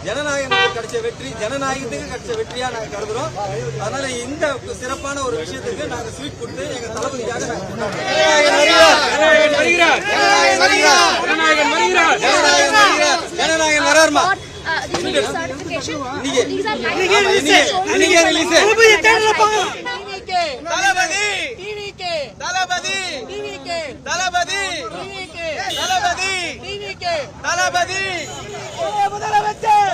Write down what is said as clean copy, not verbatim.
ஜனநாயகத்துக்கு கிடைச்ச வெற்றி, ஜனநாயகத்துக்கு கிடைச்ச வெற்றியா நாங்க கருதுறோம். அதனால இந்த சிறப்பான ஒரு விஷயத்துக்கு நாங்க ஸ்வீட் கொடுத்து எங்க தளபதிக்காக ஜனநாயகன் வராருமா தளபதி முதலமைச்சர்